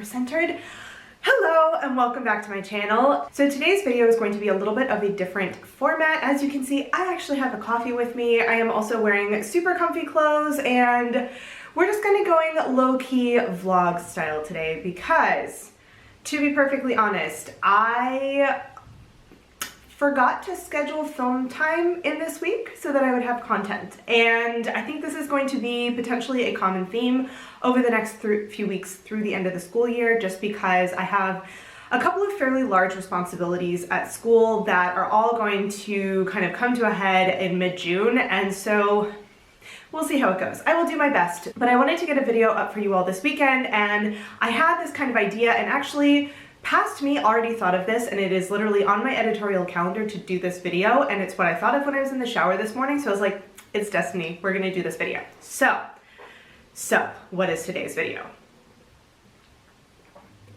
centered. Hello and welcome back to my channel. So today's video is going to be a little bit of a different format. As you can see, I actually have a coffee with me. I am also wearing super comfy clothes and we're just kind of going low-key vlog style today because, to be perfectly honest, I forgot to schedule film time in this week so that I would have content. And I think this is going to be potentially a common theme over the next few weeks through the end of the school year, just because I have a couple of fairly large responsibilities at school that are all going to kind of come to a head in mid-June. And so we'll see how it goes. I will do my best, but I wanted to get a video up for you all this weekend, and I had this kind of idea, and actually past me already thought of this, and it is literally on my editorial calendar to do this video, and it's what I thought of when I was in the shower this morning, so I was like, it's destiny, we're gonna do this video. So what is today's video?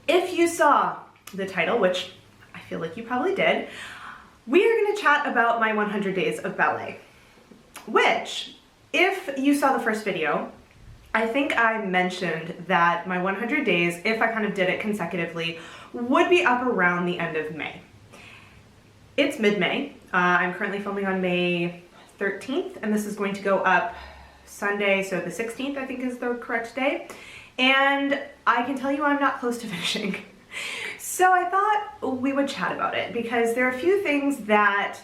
If you saw the title, which I feel like you probably did, we are gonna chat about my 100 days of ballet, which, if you saw the first video, I think I mentioned that my 100 days, if I kind of did it consecutively, would be up around the end of May. It's mid-May. I'm currently filming on May 13th, and this is going to go up Sunday, so the 16th I think is the correct day. And I can tell you I'm not close to finishing. So I thought we would chat about it because there are a few things that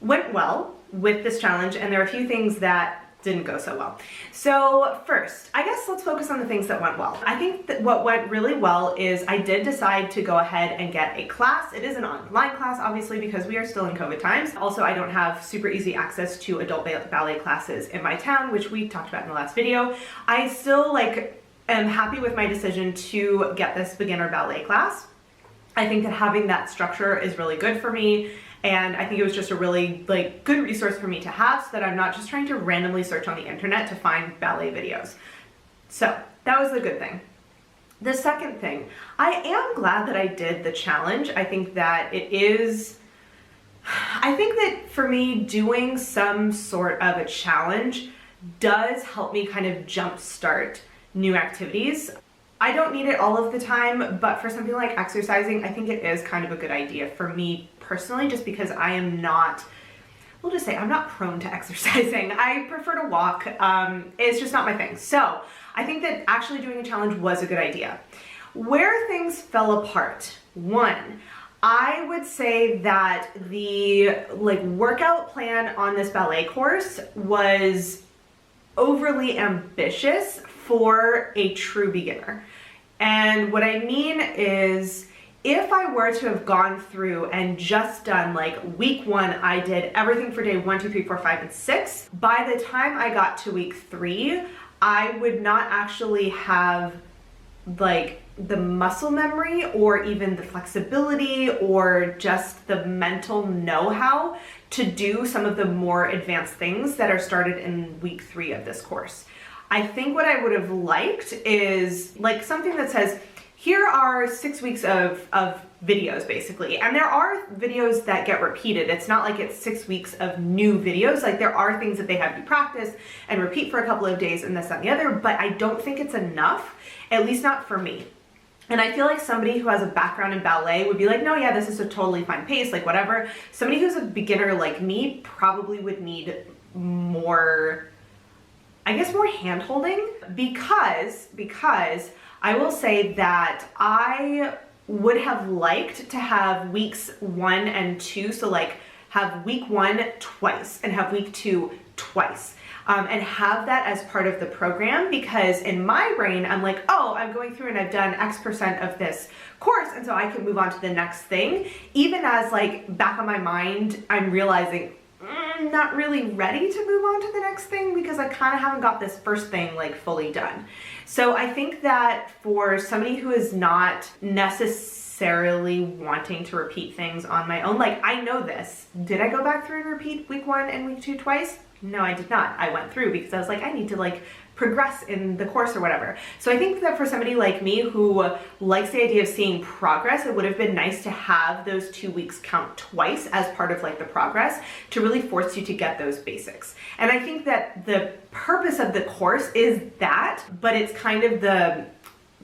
went well with this challenge, and there are a few things that didn't go so well. So first, I guess let's focus on the things that went well. I think that what went really well is I did decide to go ahead and get a class. It is an online class, obviously, because we are still in COVID times. Also, I don't have super easy access to adult ballet classes in my town, which we talked about in the last video. I still am happy with my decision to get this beginner ballet class. I think that having that structure is really good for me. And I think it was just a really good resource for me to have so that I'm not just trying to randomly search on the internet to find ballet videos. So that was the good thing. The second thing, I am glad that I did the challenge. I think that for me, doing some sort of a challenge does help me kind of jumpstart new activities. I don't need it all of the time, but for something like exercising, I think it is kind of a good idea for me personally, just because I am not, we'll just say I'm not prone to exercising. I prefer to walk. It's just not my thing. So I think that actually doing a challenge was a good idea. Where things fell apart, one, I would say that the workout plan on this ballet course was overly ambitious for a true beginner. And what I mean is, if I were to have gone through and just done week 1, I did everything for day 1, 2, 3, 4, 5, and 6. By the time I got to week 3, I would not actually have the muscle memory or even the flexibility or just the mental know-how to do some of the more advanced things that are started in week 3 of this course. I think what I would have liked is something that says, here are 6 weeks of videos basically. And there are videos that get repeated. It's not like it's 6 weeks of new videos. There are things that they have you practice and repeat for a couple of days and this, that, and the other, but I don't think it's enough, at least not for me. And I feel like somebody who has a background in ballet would be like, no, yeah, this is a totally fine pace, whatever. Somebody who's a beginner like me probably would need more, I guess, more hand-holding, because I will say that I would have liked to have weeks 1 and 2, so have week 1 twice and have week 2 twice. And have that as part of the program, because in my brain, I'm like, oh, I'm going through and I've done X% of this course, and so I can move on to the next thing. Even as back on my mind, I'm realizing I'm not really ready to move on to the next thing because I kind of haven't got this first thing fully done. So I think that for somebody who is not necessarily wanting to repeat things on my own, I know this. Did I go back through and repeat week 1 and week 2 twice? No, I did not. I went through because I was like, I need to progress in the course or whatever. So I think that for somebody like me who likes the idea of seeing progress, it would have been nice to have those 2 weeks count twice as part of the progress to really force you to get those basics. And I think that the purpose of the course is that, but it's kind of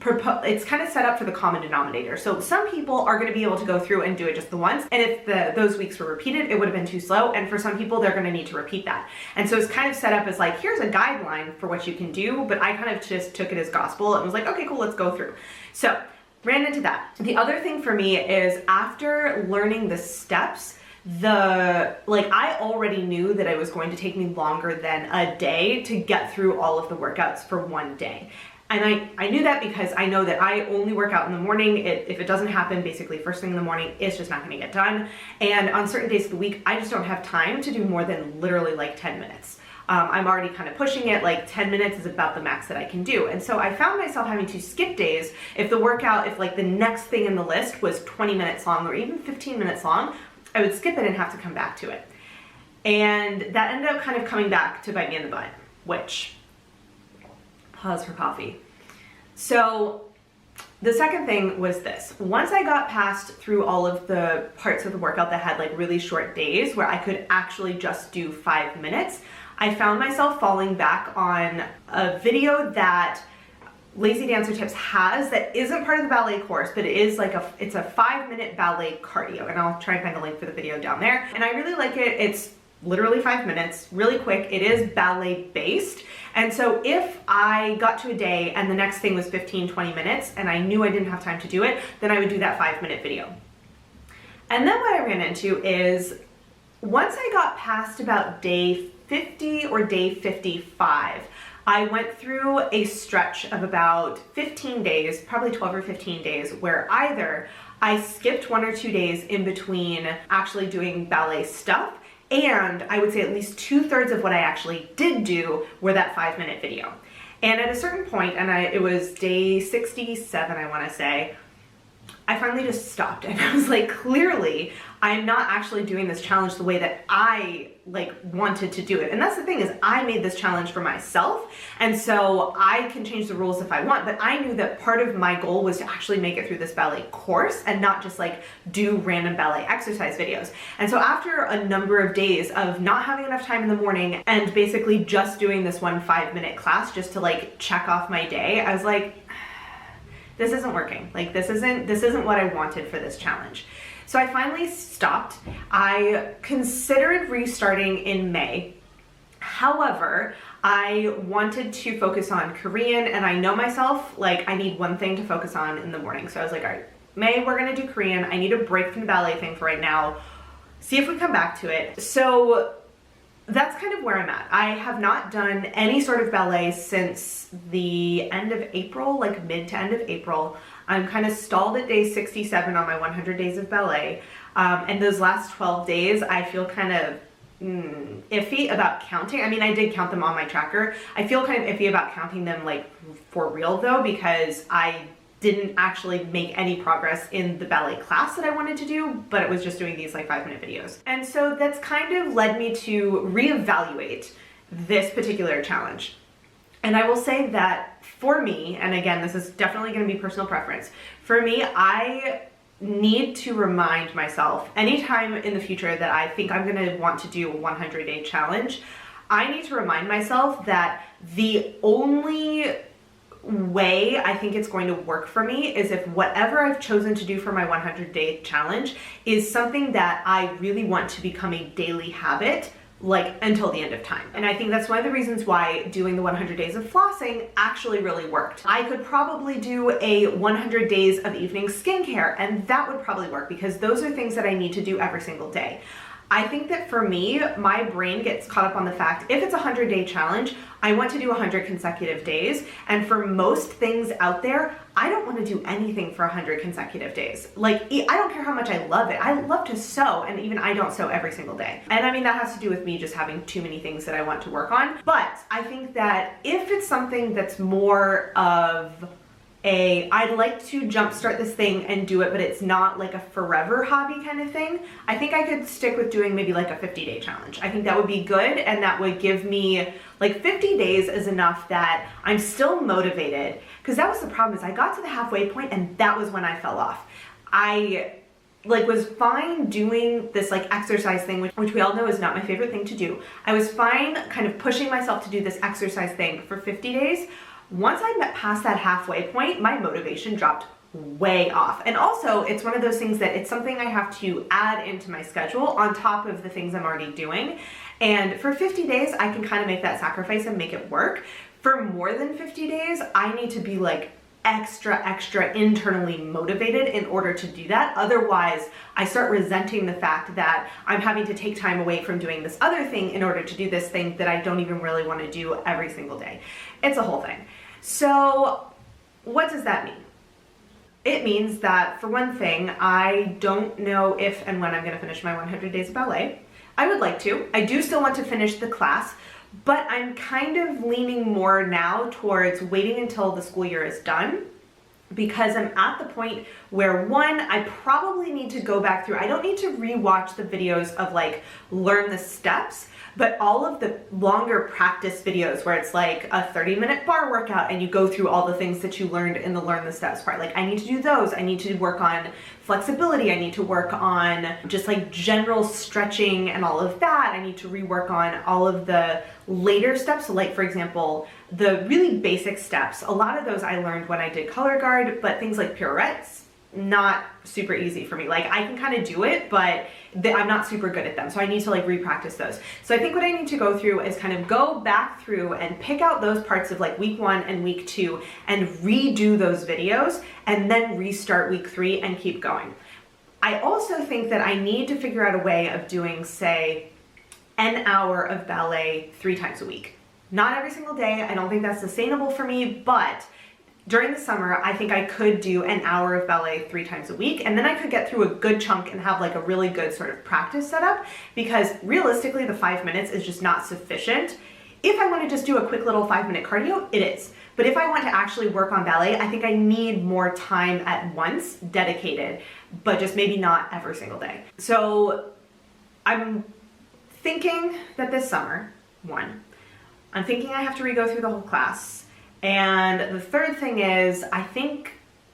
it's kind of set up for the common denominator. So some people are going to be able to go through and do it just the once, and if those weeks were repeated, it would have been too slow, and for some people, they're going to need to repeat that. And so it's kind of set up as like, here's a guideline for what you can do, but I kind of just took it as gospel and was like, okay, cool, let's go through. So ran into that. The other thing for me is after learning the steps, I already knew that it was going to take me longer than a day to get through all of the workouts for one day. And I knew that because I know that I only work out in the morning. If it doesn't happen basically first thing in the morning, it's just not gonna get done. And on certain days of the week, I just don't have time to do more than literally like 10 minutes. I'm already kind of pushing it, like 10 minutes is about the max that I can do. And so I found myself having to skip days if like the next thing in the list was 20 minutes long or even 15 minutes long, I would skip it and have to come back to it. And that ended up kind of coming back to bite me in the butt, which, pause for coffee. So the second thing was this. Once I got past through all of the parts of the workout that had like really short days where I could actually just do 5 minutes, I found myself falling back on a video that Lazy Dancer Tips has that isn't part of the ballet course, but it is like it's a 5-minute ballet cardio, and I'll try and find the link for the video down there. And I really like it. It's literally 5 minutes, really quick. It is ballet based. And so if I got to a day and the next thing was 15-20 minutes and I knew I didn't have time to do it, then I would do that 5-minute video. And then what I ran into is once I got past about day 50 or day 55, I went through a stretch of about 15 days, probably 12 or 15 days, where either I skipped 1 or 2 days in between actually doing ballet stuff, and I would say at least 2/3 of what I actually did do were that 5-minute video. And at a certain point, and it was day 67, I want to say, I finally just stopped and I was like, clearly I'm not actually doing this challenge the way that I wanted to do it. And that's the thing, is I made this challenge for myself, and so I can change the rules if I want, but I knew that part of my goal was to actually make it through this ballet course and not just like do random ballet exercise videos. And so after a number of days of not having enough time in the morning and basically just doing this one 5-minute class just to like check off my day, I was like, this isn't working. Like this isn't what I wanted for this challenge. So I finally stopped. I considered restarting in May. However, I wanted to focus on Korean, and I know myself, like I need one thing to focus on in the morning. So I was like, all right, May, we're gonna do Korean. I need a break from the ballet thing for right now. See if we come back to it. So that's kind of where I'm at. I have not done any sort of ballet since the end of April, like mid to end of April. I'm kind of stalled at day 67 on my 100 days of ballet. And those last 12 days, I feel kind of iffy about counting. I mean, I did count them on my tracker. I feel kind of iffy about counting them like for real though, because I didn't actually make any progress in the ballet class that I wanted to do, but it was just doing these like 5-minute videos. And so that's kind of led me to reevaluate this particular challenge. And I will say that for me, and again, this is definitely going to be personal preference, for me, I need to remind myself anytime in the future that I think I'm going to want to do a 100-day challenge, I need to remind myself that the only way I think it's going to work for me is if whatever I've chosen to do for my 100-day challenge is something that I really want to become a daily habit, like until the end of time. And I think that's one of the reasons why doing the 100 days of flossing actually really worked. I could probably do a 100 days of evening skincare, and that would probably work because those are things that I need to do every single day. I think that for me, my brain gets caught up on the fact, if it's a 100-day challenge, I want to do 100 consecutive days. And for most things out there, I don't want to do anything for 100 consecutive days. Like, I don't care how much I love it. I love to sew, and even I don't sew every single day. And I mean, that has to do with me just having too many things that I want to work on. But I think that if it's something that's more of I'd like to jumpstart this thing and do it, but it's not like a forever hobby kind of thing, I think I could stick with doing maybe like a 50-day challenge. I think that would be good, and that would give me like 50 days is enough that I'm still motivated, because that was the problem, is I got to the halfway point and that was when I fell off. I was fine doing this like exercise thing, which we all know is not my favorite thing to do. I was fine kind of pushing myself to do this exercise thing for 50 days. Once I met past that halfway point, my motivation dropped way off. And also, it's one of those things that it's something I have to add into my schedule on top of the things I'm already doing. And for 50 days, I can kind of make that sacrifice and make it work. For more than 50 days, I need to be like extra internally motivated in order to do that. Otherwise, I start resenting the fact that I'm having to take time away from doing this other thing in order to do this thing that I don't even really want to do every single day. It's a whole thing. So what does that mean? It means that, for one thing, I don't know if and when I'm going to finish my 100 days of ballet. I would like to. I do still want to finish the class, but I'm kind of leaning more now towards waiting until the school year is done, because I'm at the point where, one, I probably need to go back through. I don't need to rewatch the videos of like learn the steps, but all of the longer practice videos where it's like a 30-minute bar workout and you go through all the things that you learned in the learn the steps part. Like, I need to do those. I need to work on flexibility. I need to work on just like general stretching and all of that. I need to rework on all of the later steps. So like, for example, the really basic steps, a lot of those I learned when I did color guard, but things like pirouettes, not super easy for me. Like, I can kind of do it, but I'm not super good at them. So I need to like re-practice those. So I think what I need to go through is kind of go back through and pick out those parts of like week 1 and week 2 and redo those videos and then restart week 3 and keep going. I also think that I need to figure out a way of doing, say, an hour of ballet 3 times a week. Not every single day. I don't think that's sustainable for me, but during the summer, I think I could do an hour of ballet 3 times a week, and then I could get through a good chunk and have like a really good sort of practice setup, because realistically the 5 minutes is just not sufficient. If I want to just do a quick little 5-minute cardio, it is. But if I want to actually work on ballet, I think I need more time at once dedicated, but just maybe not every single day. So I'm thinking that this summer, I'm thinking I have to re-go through the whole class. And the third thing is, I think,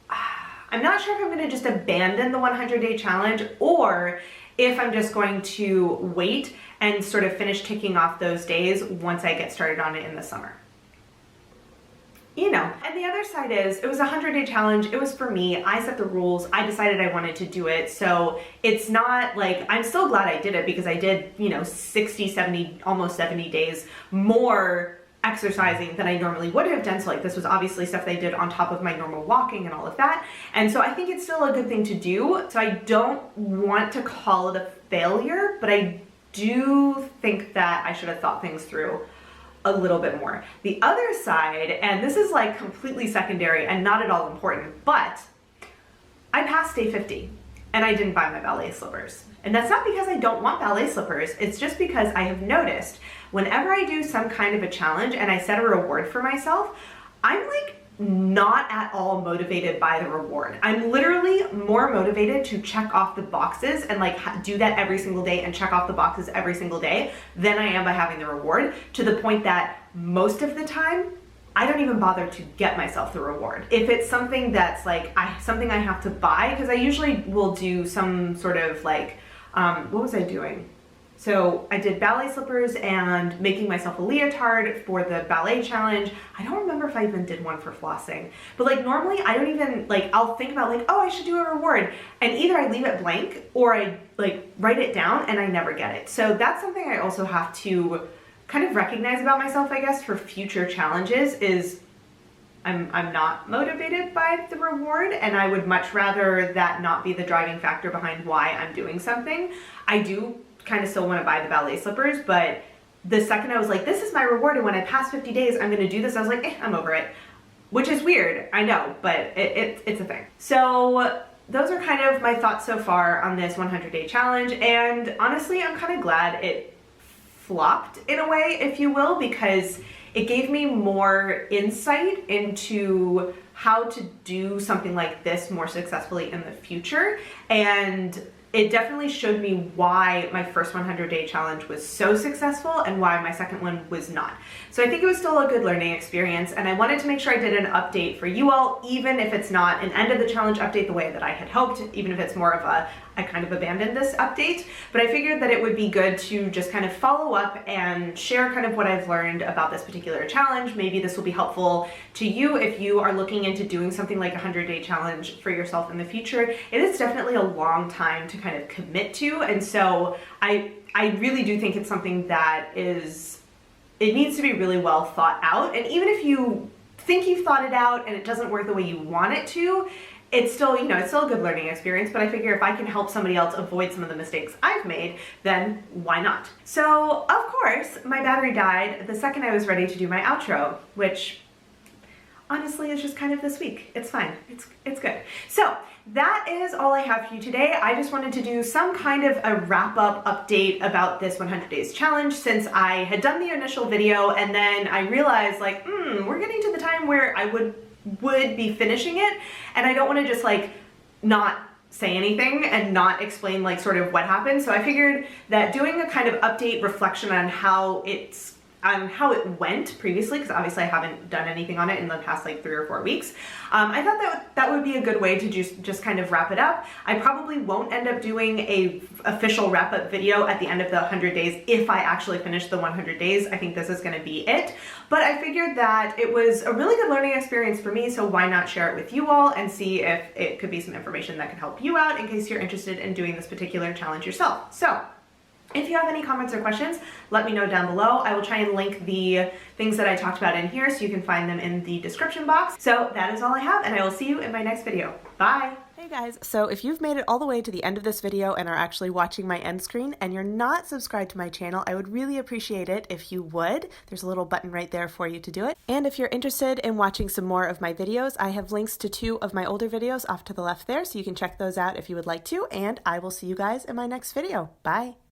I'm not sure if I'm going to just abandon the 100-day challenge, or if I'm just going to wait and sort of finish ticking off those days once I get started on it in the summer. You know, and the other side is, it was a 100-day challenge. It was for me. I set the rules. I decided I wanted to do it. So it's not like, I'm still glad I did it, because I did, 60, 70, almost 70 days more exercising than I normally would have done. So like, this was obviously stuff that I did on top of my normal walking and all of that. And so I think it's still a good thing to do. So I don't want to call it a failure, but I do think that I should have thought things through a little bit more. The other side, and this is like completely secondary and not at all important, but I passed day 50 and I didn't buy my ballet slippers. And that's not because I don't want ballet slippers, it's just because I have noticed whenever I do some kind of a challenge and I set a reward for myself, I'm like not at all motivated by the reward. I'm literally more motivated to check off the boxes and like do that every single day and check off the boxes every single day than I am by having the reward, to the point that most of the time I don't even bother to get myself the reward. If it's something that's like something I have to buy, because I usually will do some sort of like, what was I doing? So I did ballet slippers and making myself a leotard for the ballet challenge. I don't remember if I even did one for flossing, but like normally I don't even like, I'll think about like, oh, I should do a reward. And either I leave it blank or I like write it down and I never get it. So that's something I also have to kind of recognize about myself, I guess, for future challenges, is I'm not motivated by the reward, and I would much rather that not be the driving factor behind why I'm doing something. I do kind of still want to buy the ballet slippers, but the second I was like, this is my reward, and when I pass 50 days, I'm going to do this, I was like, I'm over it. Which is weird, I know, but it's a thing. So those are kind of my thoughts so far on this 100-day challenge, and honestly, I'm kind of glad it flopped in a way, if you will, because it gave me more insight into how to do something like this more successfully in the future. And it definitely showed me why my first 100-day challenge was so successful and why my second one was not. So I think it was still a good learning experience, and I wanted to make sure I did an update for you all, even if it's not an end of the challenge update the way that I had hoped, even if it's more of a I kind of abandoned this update, but I figured that it would be good to just kind of follow up and share kind of what I've learned about this particular challenge. Maybe this will be helpful to you if you are looking into doing something like a 100-day challenge for yourself in the future. It is definitely a long time to kind of commit to, and so I really do think it's something that it needs to be really well thought out, and even if you think you've thought it out and it doesn't work the way you want it to, it's still, you know, it's still a good learning experience, but I figure if I can help somebody else avoid some of the mistakes I've made, then why not? So, of course, my battery died the second I was ready to do my outro, which honestly is just kind of this week. It's fine. It's good. So, that is all I have for you today. I just wanted to do some kind of a wrap-up update about this 100 days challenge, since I had done the initial video and then I realized, like, we're getting to the time where I would be finishing it, and I don't want to just like not say anything and not explain like sort of what happened. So I figured that doing a kind of update reflection on how it went previously, because obviously I haven't done anything on it in the past like 3 or 4 weeks. I thought that would be a good way to just kind of wrap it up. I probably won't end up doing a official wrap-up video at the end of the 100 days if I actually finish the 100 days. I think this is going to be it. But I figured that it was a really good learning experience for me, so why not share it with you all and see if it could be some information that can help you out in case you're interested in doing this particular challenge yourself. So, if you have any comments or questions, let me know down below. I will try and link the things that I talked about in here so you can find them in the description box. So that is all I have, and I will see you in my next video. Bye! Hey guys, so if you've made it all the way to the end of this video and are actually watching my end screen and you're not subscribed to my channel, I would really appreciate it if you would. There's a little button right there for you to do it. And if you're interested in watching some more of my videos, I have links to 2 of my older videos off to the left there, so you can check those out if you would like to, and I will see you guys in my next video. Bye!